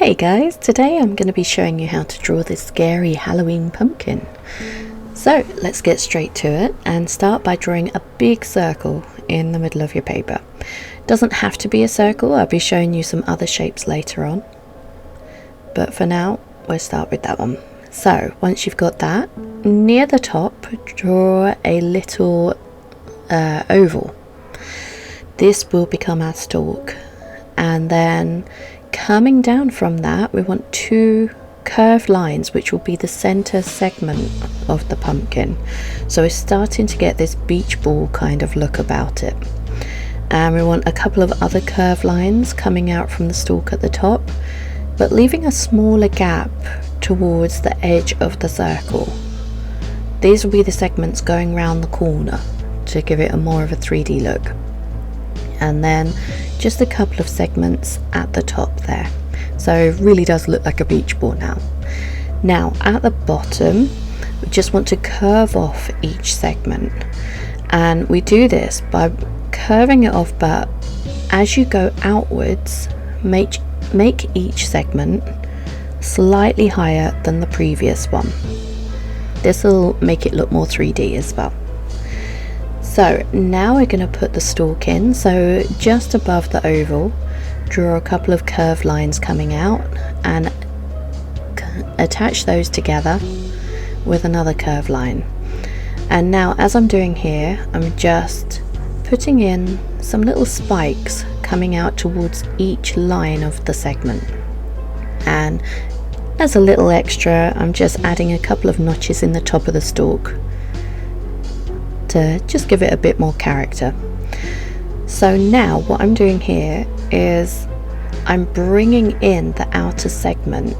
Hey guys, today I'm going to be showing you how to draw this scary Halloween pumpkin. So let's get straight to it and start by drawing a big circle in the middle of your paper. Doesn't have to be a circle, I'll be showing you some other shapes later on. But for now, we'll start with that one. So once you've got that, near the top, draw a little oval. This will become our stalk, and then coming down from that we want two curved lines which will be the center segment of the pumpkin. So we're starting to get this beach ball kind of look about it, and we want a couple of other curved lines coming out from the stalk at the top, but leaving a smaller gap towards the edge of the circle. These will be the segments going round the corner to give it a more of a 3D look, and then just a couple of segments at the top there. So it really does look like a beach ball now. Now at the bottom we just want to curve off each segment, and we do this by curving it off, but as you go outwards make each segment slightly higher than the previous one. This will make it look more 3D as well. So now we're going to put the stalk in. So just above the oval, draw a couple of curved lines coming out and attach those together with another curved line. And now, as I'm doing here, I'm just putting in some little spikes coming out towards each line of the segment. And as a little extra, I'm just adding a couple of notches in the top of the stalk to just give it a bit more character. So now what I'm doing here is I'm bringing in the outer segment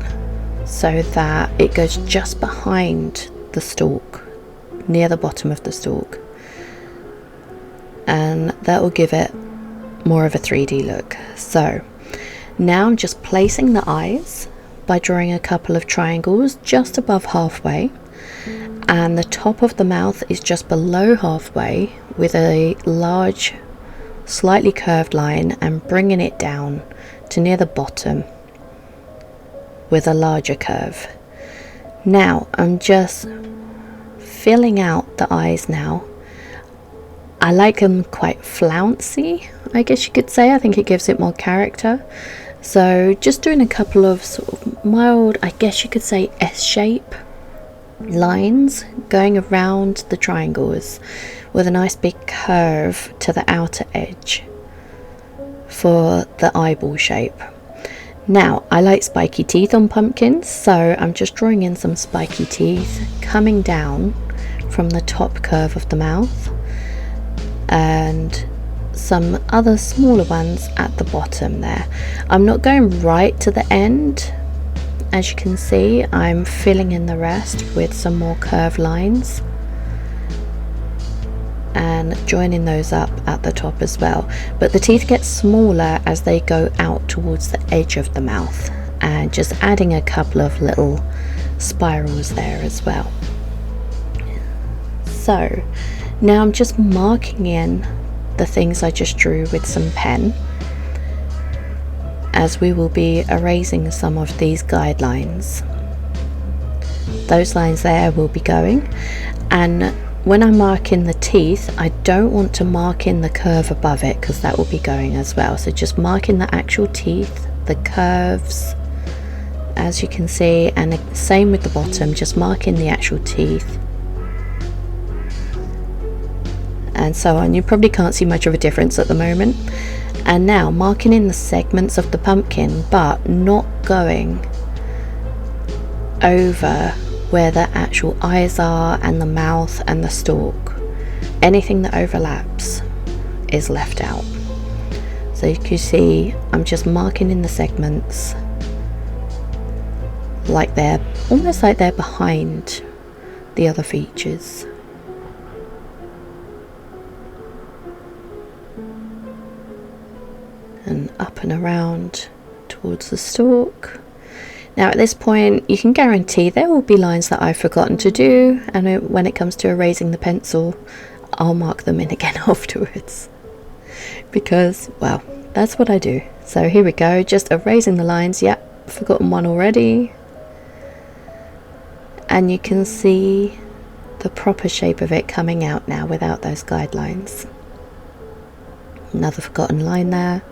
so that it goes just behind the stalk, near the bottom of the stalk, and that will give it more of a 3D look. So now I'm just placing the eyes by drawing a couple of triangles just above halfway, and the top of the mouth is just below halfway with a large slightly curved line, and bringing it down to near the bottom with a larger curve. Now I'm just filling out the eyes now. I like them quite flouncy, I guess you could say. I think it gives it more character. So just doing a couple of sort of mild, I guess you could say, S-shape lines going around the triangles with a nice big curve to the outer edge for the eyeball shape. Now I like spiky teeth on pumpkins, so I'm just drawing in some spiky teeth coming down from the top curve of the mouth, and some other smaller ones at the bottom there. I'm not going right to the end. As you can see, I'm filling in the rest with some more curved lines and joining those up at the top as well. But the teeth get smaller as they go out towards the edge of the mouth, and just adding a couple of little spirals there as well. So now I'm just marking in the things I just drew with some pen, as we will be erasing some of these guidelines. Those lines there will be going, and when I mark in the teeth, I don't want to mark in the curve above it because that will be going as well. So just mark in the actual teeth, the curves, as you can see, and the same with the bottom, just mark in the actual teeth and so on. You probably can't see much of a difference at the moment. And now marking in the segments of the pumpkin, but not going over where the actual eyes are and the mouth and the stalk. Anything that overlaps is left out. So you can see I'm just marking in the segments like they're almost like they're behind the other features. And up and around towards the stalk. Now at this point you can guarantee there will be lines that I've forgotten to do, and when it comes to erasing the pencil I'll mark them in again afterwards, because well, that's what I do. So here we go, just erasing the lines. Yep, forgotten one already. And you can see the proper shape of it coming out now without those guidelines. Another forgotten line there.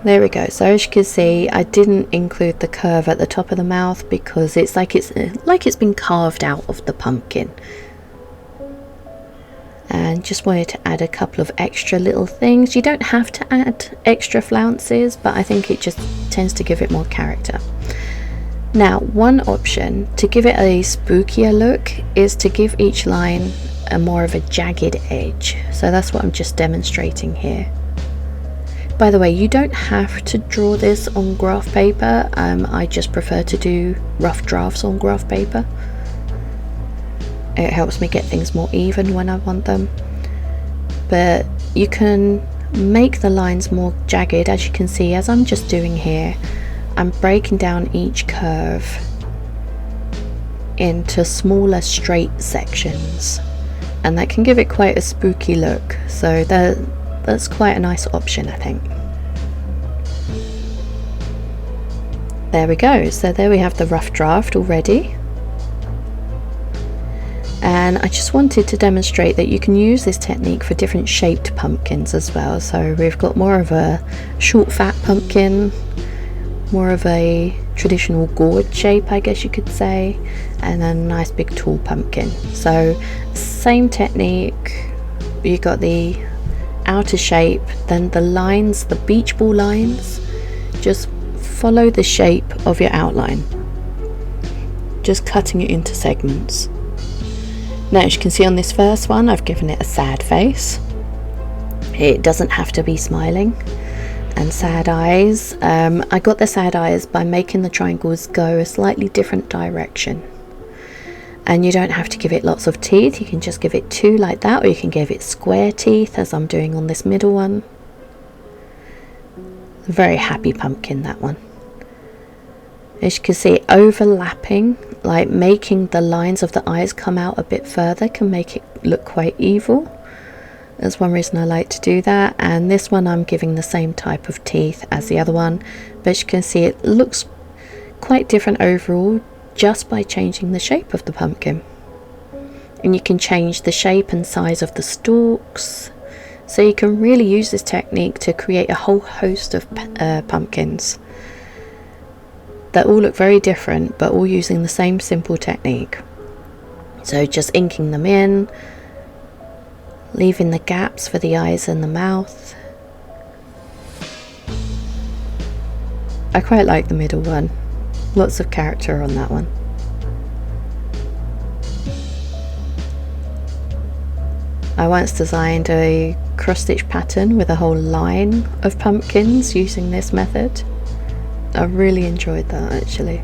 There we go. So as you can see, I didn't include the curve at the top of the mouth because it's like it's been carved out of the pumpkin. And just wanted to add a couple of extra little things. You don't have to add extra flounces, but I think it just tends to give it more character. Now, one option to give it a spookier look is to give each line a more of a jagged edge. So that's what I'm just demonstrating here. By the way, you don't have to draw this on graph paper. I just prefer to do rough drafts on graph paper. It helps me get things more even when I want them. But you can make the lines more jagged, as you can see, as I'm just doing here. I'm breaking down each curve into smaller straight sections, and that can give it quite a spooky look. So that's quite a nice option, I think. There we go. So there we have the rough draft already. And I just wanted to demonstrate that you can use this technique for different shaped pumpkins as well. So we've got more of a short fat pumpkin, more of a traditional gourd shape, I guess you could say, and a nice big tall pumpkin. So same technique, you got the outer shape, then the lines, the beach ball lines, just follow the shape of your outline, just cutting it into segments. Now, as you can see on this first one, I've given it a sad face. It doesn't have to be smiling. And sad eyes. I got the sad eyes by making the triangles go a slightly different direction. And you don't have to give it lots of teeth. You can just give it 2 like that, or you can give it square teeth, as I'm doing on this middle one. Very happy pumpkin, that one. As you can see, overlapping, like making the lines of the eyes come out a bit further, can make it look quite evil. That's one reason I like to do that. And this one I'm giving the same type of teeth as the other one, but as you can see, it looks quite different overall just by changing the shape of the pumpkin. And you can change the shape and size of the stalks, so you can really use this technique to create a whole host of pumpkins that all look very different, but all using the same simple technique. So just inking them in, leaving the gaps for the eyes and the mouth. I quite like the middle one. Lots of character on that one. I once designed a cross-stitch pattern with a whole line of pumpkins using this method. I really enjoyed that, actually.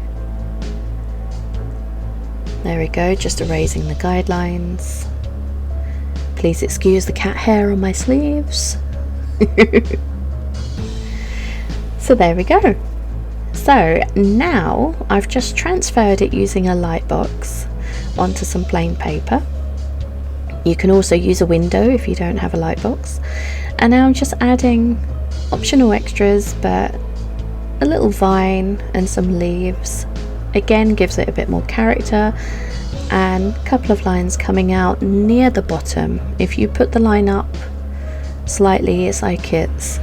There we go, just erasing the guidelines. Please excuse the cat hair on my sleeves. So there we go. So now I've just transferred it using a light box onto some plain paper. You can also use a window if you don't have a light box. And now I'm just adding optional extras, but a little vine and some leaves. Again, gives it a bit more character, and a couple of lines coming out near the bottom. If you put the line up slightly, it's like it's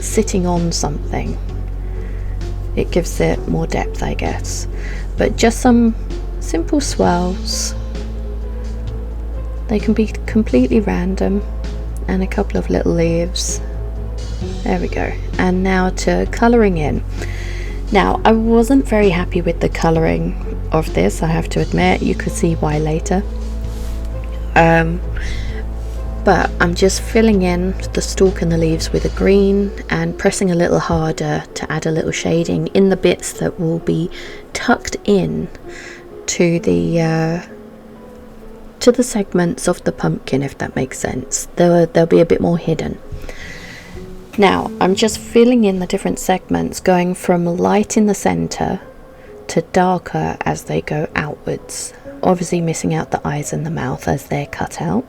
sitting on something. It gives it more depth, I guess. But just some simple swirls. They can be completely random, and a couple of little leaves. There we go. And now to colouring in. Now, I wasn't very happy with the colouring of this, I have to admit. You could see why later. But I'm just filling in the stalk and the leaves with a green and pressing a little harder to add a little shading in the bits that will be tucked in to the segments of the pumpkin, if that makes sense. They'll be a bit more hidden. Now I'm just filling in the different segments, going from light in the center to darker as they go outwards, obviously missing out the eyes and the mouth as they're cut out.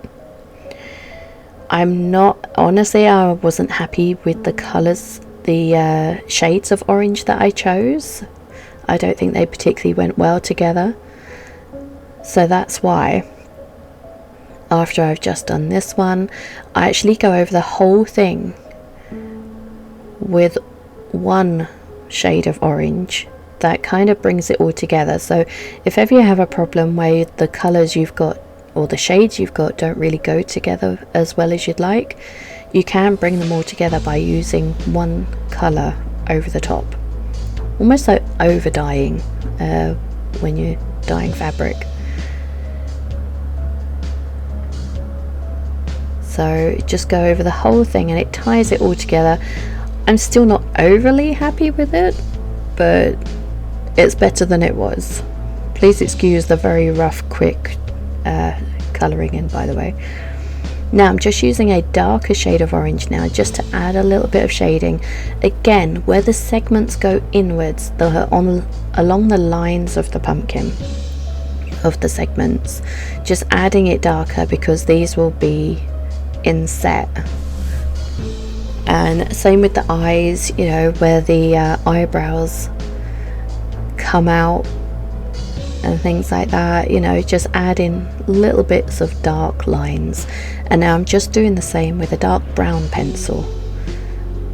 I'm not, honestly, I wasn't happy with the colours, the shades of orange that I chose. I don't think they particularly went well together. So that's why, after I've just done this one, I actually go over the whole thing with one shade of orange. That kind of brings it all together. So if ever you have a problem where the colours you've got or the shades you've got don't really go together as well as you'd like, you can bring them all together by using one colour over the top, almost like over dyeing when you're dyeing fabric. So just go over the whole thing and it ties it all together. I'm still not overly happy with it, but it's better than it was. Please excuse the very rough, quick colouring in, by the way. Now I'm just using a darker shade of orange now, just to add a little bit of shading. Again, where the segments go inwards, along the lines of the pumpkin, of the segments, just adding it darker because these will be inset. And same with the eyes, you know, where the eyebrows come out and things like that, you know, just add in little bits of dark lines. And now I'm just doing the same with a dark brown pencil,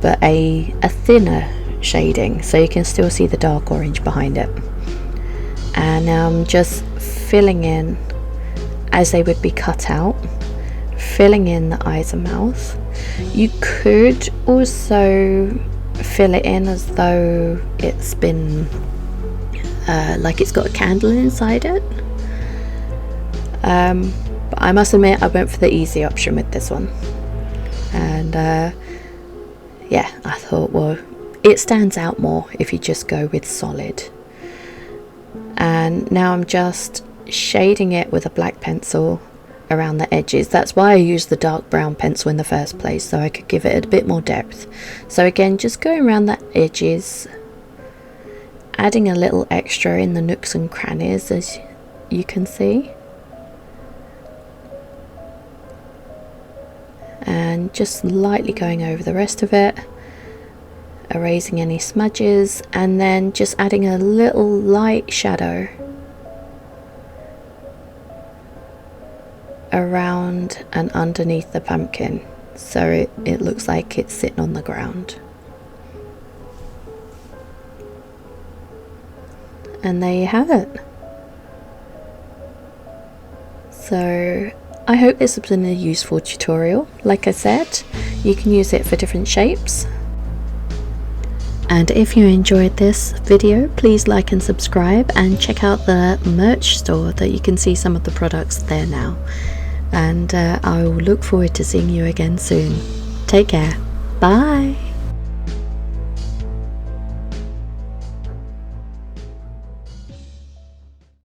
but a thinner shading, so you can still see the dark orange behind it. And now I'm just filling in as they would be cut out, filling in the eyes and mouth. You could also fill it in as though it's been like it's got a candle inside it, but I must admit I went for the easy option with this one. And yeah, I thought, well, it stands out more if you just go with solid. And now I'm just shading it with a black pencil around the edges. That's why I used the dark brown pencil in the first place, so I could give it a bit more depth. So again, just going around the edges, adding a little extra in the nooks and crannies, as you can see, and just lightly going over the rest of it, erasing any smudges, and then just adding a little light shadow around and underneath the pumpkin, so it looks like it's sitting on the ground. And there you have it. So I hope this has been a useful tutorial. Like I said, you can use it for different shapes. And if you enjoyed this video, please like and subscribe, and check out the merch store that you can see some of the products there now. And I will look forward to seeing you again soon. Take care. Bye.